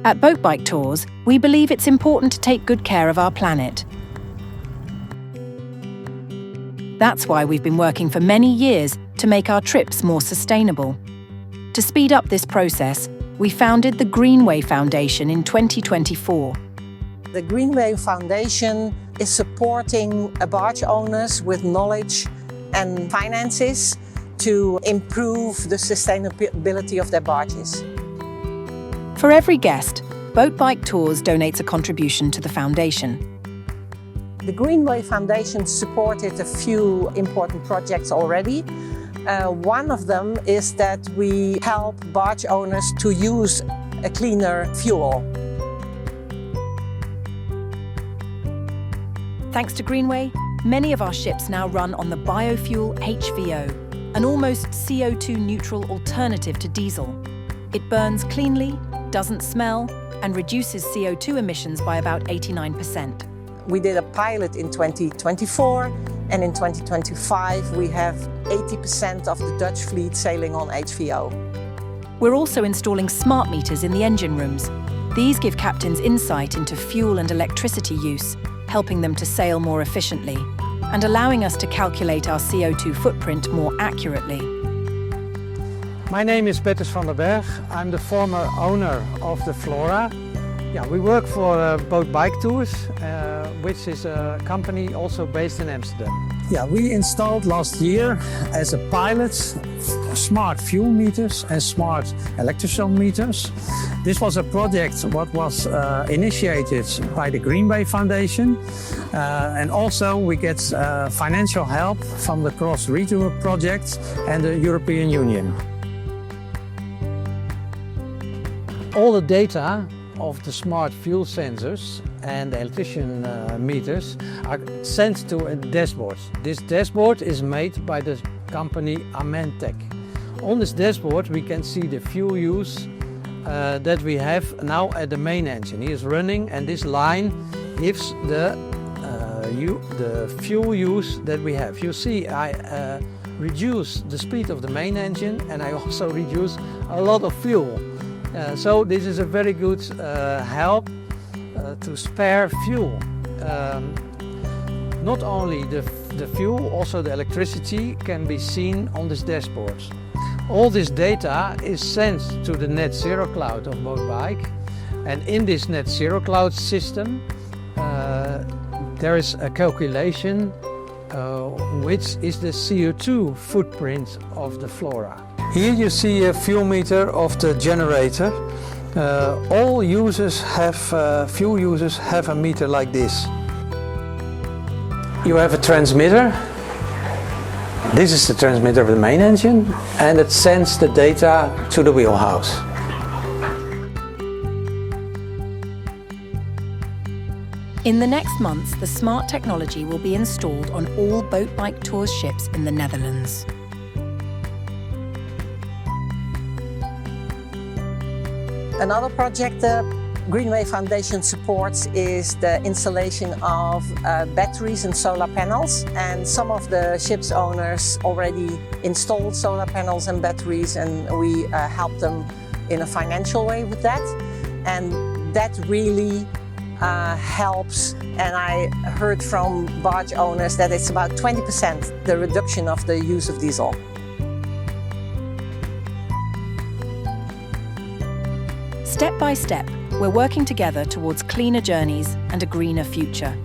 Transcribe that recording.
At Boat Bike Tours, we believe it's important to take good care of our planet. That's why we've been working for many years to make our trips more sustainable. To speed up this process, we founded the Greenway Foundation in 2024. The Greenway Foundation is supporting barge owners with knowledge and finances to improve the sustainability of their barges. For every guest, Boat Bike Tours donates a contribution to the foundation. The Greenway Foundation supported a few important projects already. One of them is that we help barge owners to use a cleaner fuel. Thanks to Greenway, many of our ships now run on the biofuel HVO, an almost CO₂-neutral alternative to diesel. It burns cleanly, doesn't smell, and reduces CO₂ emissions by about 89%. We did a pilot in 2024, and in 2025 we have 80% of the Dutch fleet sailing on HVO. We're also installing smart meters in the engine rooms. These give captains insight into fuel and electricity use, helping them to sail more efficiently, and allowing us to calculate our CO₂ footprint more accurately. My name is Petters van der Berg. I'm the former owner of the Flora. We work for Boat Bike Tours, which is a company also based in Amsterdam. We installed last year as a pilot smart fuel meters and smart electrical meters. This was a project what was initiated by the Greenway Foundation, and also we get financial help from the Cross Retour project and the European Union. All the data of the smart fuel sensors and the electrician meters are sent to a dashboard. This dashboard is made by the company Amentec. On this dashboard we can see the fuel use that we have now at the main engine. He is running, and this line gives the fuel use that we have. You see, I reduce the speed of the main engine, and I also reduce a lot of fuel. So this is a very good help to spare fuel. Not only the fuel, also the electricity can be seen on this dashboard. All this data is sent to the net zero cloud of Boat Bike, and in this net zero cloud system there is a calculation which is the CO₂ footprint of the Flora. Here you see a fuel meter of the generator. All users have, fuel users have a meter like this. You have a transmitter. This is the transmitter of the main engine, and it sends the data to the wheelhouse. In the next months, the smart technology will be installed on all Boat Bike Tours ships in the Netherlands. Another project the Greenway Foundation supports is the installation of batteries and solar panels, and some of the ship's owners already installed solar panels and batteries, and we help them in a financial way with that, and that really helps. And I heard from barge owners that it's about 20% the reduction of the use of diesel. Step by step, we're working together towards cleaner journeys and a greener future.